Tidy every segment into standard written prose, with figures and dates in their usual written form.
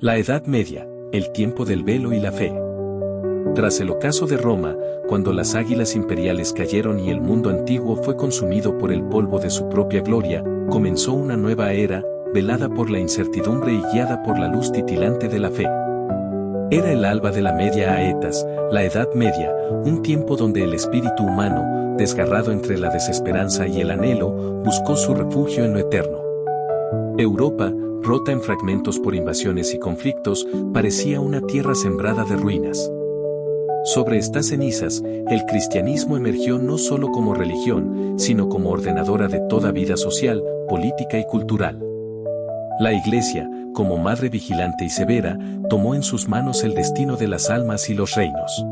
La Edad Media, el tiempo del velo y la fe. Tras el ocaso de Roma, cuando las águilas imperiales cayeron y el mundo antiguo fue consumido por el polvo de su propia gloria, comenzó una nueva era, velada por la incertidumbre y guiada por la luz titilante de la fe. Era el alba de la Media Aetas, la Edad Media, un tiempo donde el espíritu humano, desgarrado entre la desesperanza y el anhelo, buscó su refugio en lo eterno. Europa, rota en fragmentos por invasiones y conflictos, parecía una tierra sembrada de ruinas. Sobre estas cenizas, el cristianismo emergió no solo como religión, sino como ordenadora de toda vida social, política y cultural. La Iglesia, como madre vigilante y severa, tomó en sus manos el destino de las almas y los reinos.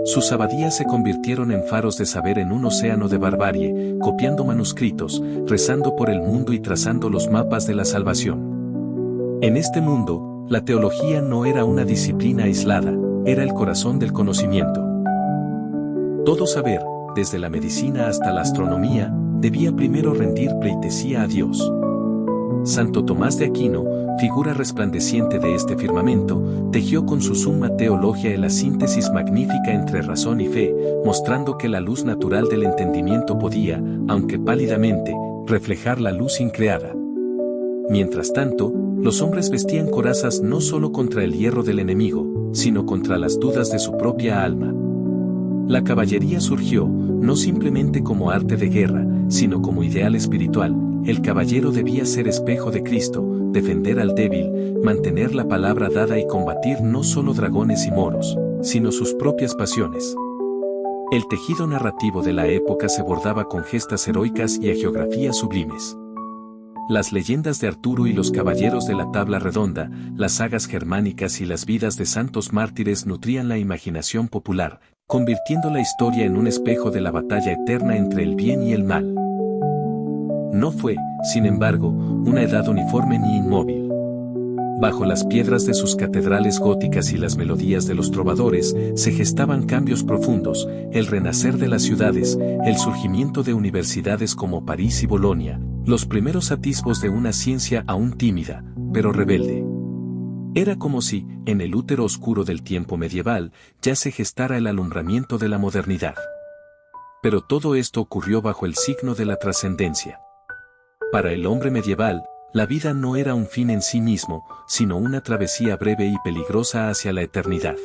Sus abadías se convirtieron en faros de saber en un océano de barbarie, copiando manuscritos, rezando por el mundo y trazando los mapas de la salvación. En este mundo, la teología no era una disciplina aislada, era el corazón del conocimiento. Todo saber, desde la medicina hasta la astronomía, debía primero rendir pleitesía a Dios. Santo Tomás de Aquino, figura resplandeciente de este firmamento, tejió con su Summa Theologiae la síntesis magnífica entre razón y fe, mostrando que la luz natural del entendimiento podía, aunque pálidamente, reflejar la luz increada. Mientras tanto, los hombres vestían corazas no solo contra el hierro del enemigo, sino contra las dudas de su propia alma. La caballería surgió, no simplemente como arte de guerra, sino como ideal espiritual. El caballero debía ser espejo de Cristo, defender al débil, mantener la palabra dada y combatir no solo dragones y moros, sino sus propias pasiones. El tejido narrativo de la época se bordaba con gestas heroicas y hagiografías sublimes. Las leyendas de Arturo y los caballeros de la tabla redonda, las sagas germánicas y las vidas de santos mártires nutrían la imaginación popular, convirtiendo la historia en un espejo de la batalla eterna entre el bien y el mal. No fue, sin embargo, una edad uniforme ni inmóvil. Bajo las piedras de sus catedrales góticas y las melodías de los trovadores, se gestaban cambios profundos, el renacer de las ciudades, el surgimiento de universidades como París y Bolonia, los primeros atisbos de una ciencia aún tímida, pero rebelde. Era como si, en el útero oscuro del tiempo medieval, ya se gestara el alumbramiento de la modernidad. Pero todo esto ocurrió bajo el signo de la trascendencia. Para el hombre medieval, la vida no era un fin en sí mismo, sino una travesía breve y peligrosa hacia la eternidad.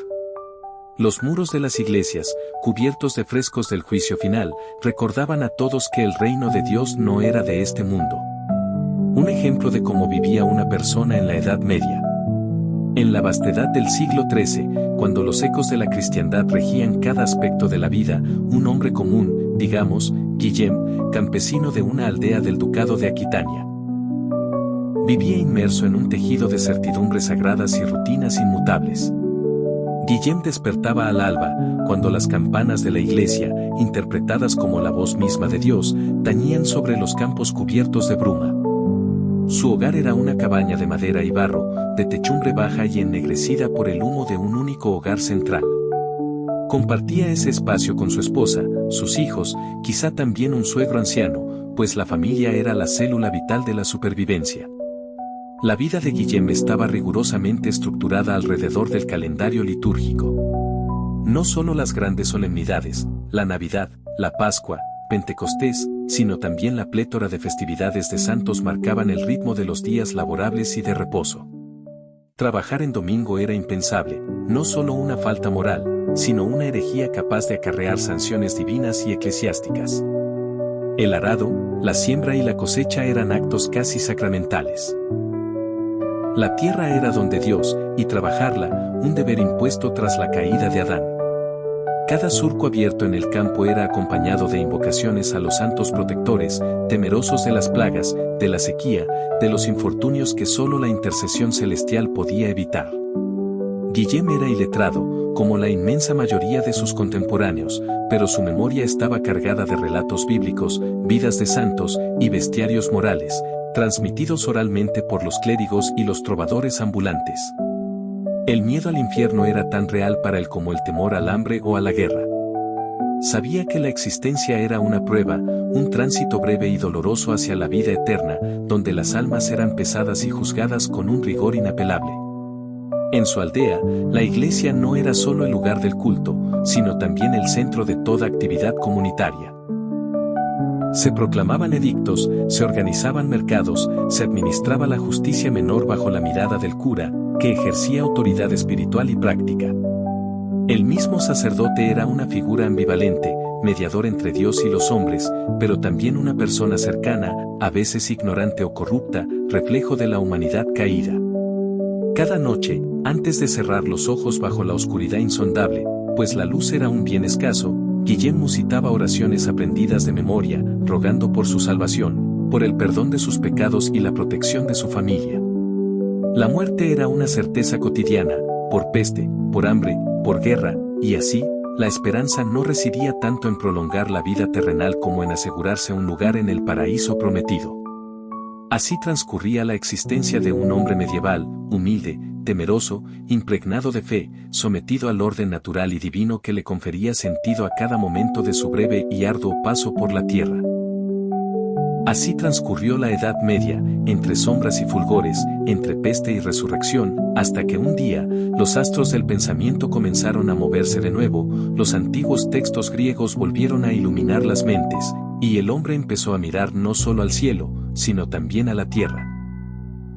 Los muros de las iglesias, cubiertos de frescos del juicio final, recordaban a todos que el reino de Dios no era de este mundo. Un ejemplo de cómo vivía una persona en la Edad Media. En la vastedad del siglo XIII, cuando los ecos de la cristiandad regían cada aspecto de la vida, un hombre común, digamos, Guillem, campesino de una aldea del ducado de Aquitania, vivía inmerso en un tejido de certidumbres sagradas y rutinas inmutables. Guillem despertaba al alba, cuando las campanas de la iglesia, interpretadas como la voz misma de Dios, tañían sobre los campos cubiertos de bruma. Su hogar era una cabaña de madera y barro, de techumbre baja y ennegrecida por el humo de un único hogar central. Compartía ese espacio con su esposa, sus hijos, quizá también un suegro anciano, pues la familia era la célula vital de la supervivencia. La vida de Guillem estaba rigurosamente estructurada alrededor del calendario litúrgico. No solo las grandes solemnidades, la Navidad, la Pascua, Pentecostés, sino también la plétora de festividades de santos marcaban el ritmo de los días laborables y de reposo. Trabajar en domingo era impensable, no solo una falta moral, sino una herejía capaz de acarrear sanciones divinas y eclesiásticas. El arado, la siembra y la cosecha eran actos casi sacramentales. La tierra era don de Dios, y trabajarla, un deber impuesto tras la caída de Adán. Cada surco abierto en el campo era acompañado de invocaciones a los santos protectores, temerosos de las plagas, de la sequía, de los infortunios que solo la intercesión celestial podía evitar. Guillem era iletrado, como la inmensa mayoría de sus contemporáneos, pero su memoria estaba cargada de relatos bíblicos, vidas de santos y bestiarios morales, transmitidos oralmente por los clérigos y los trovadores ambulantes. El miedo al infierno era tan real para él como el temor al hambre o a la guerra. Sabía que la existencia era una prueba, un tránsito breve y doloroso hacia la vida eterna, donde las almas eran pesadas y juzgadas con un rigor inapelable. En su aldea, la iglesia no era solo el lugar del culto, sino también el centro de toda actividad comunitaria. Se proclamaban edictos, se organizaban mercados, se administraba la justicia menor bajo la mirada del cura, que ejercía autoridad espiritual y práctica. El mismo sacerdote era una figura ambivalente, mediador entre Dios y los hombres, pero también una persona cercana, a veces ignorante o corrupta, reflejo de la humanidad caída. Cada noche, antes de cerrar los ojos bajo la oscuridad insondable, pues la luz era un bien escaso, Guillem musitaba oraciones aprendidas de memoria, rogando por su salvación, por el perdón de sus pecados y la protección de su familia. La muerte era una certeza cotidiana, por peste, por hambre, por guerra, y así, la esperanza no residía tanto en prolongar la vida terrenal como en asegurarse un lugar en el paraíso prometido. Así transcurría la existencia de un hombre medieval, humilde, temeroso, impregnado de fe, sometido al orden natural y divino que le confería sentido a cada momento de su breve y arduo paso por la tierra. Así transcurrió la Edad Media, entre sombras y fulgores, entre peste y resurrección, hasta que un día, los astros del pensamiento comenzaron a moverse de nuevo, los antiguos textos griegos volvieron a iluminar las mentes, y el hombre empezó a mirar no solo al cielo, sino también a la tierra.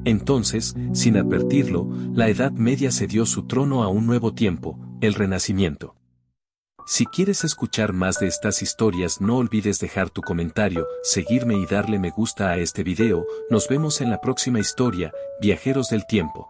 Entonces, sin advertirlo, la Edad Media cedió su trono a un nuevo tiempo, el Renacimiento. Si quieres escuchar más de estas historias, no olvides dejar tu comentario, seguirme y darle me gusta a este video. Nos vemos en la próxima historia, Viajeros del Tiempo.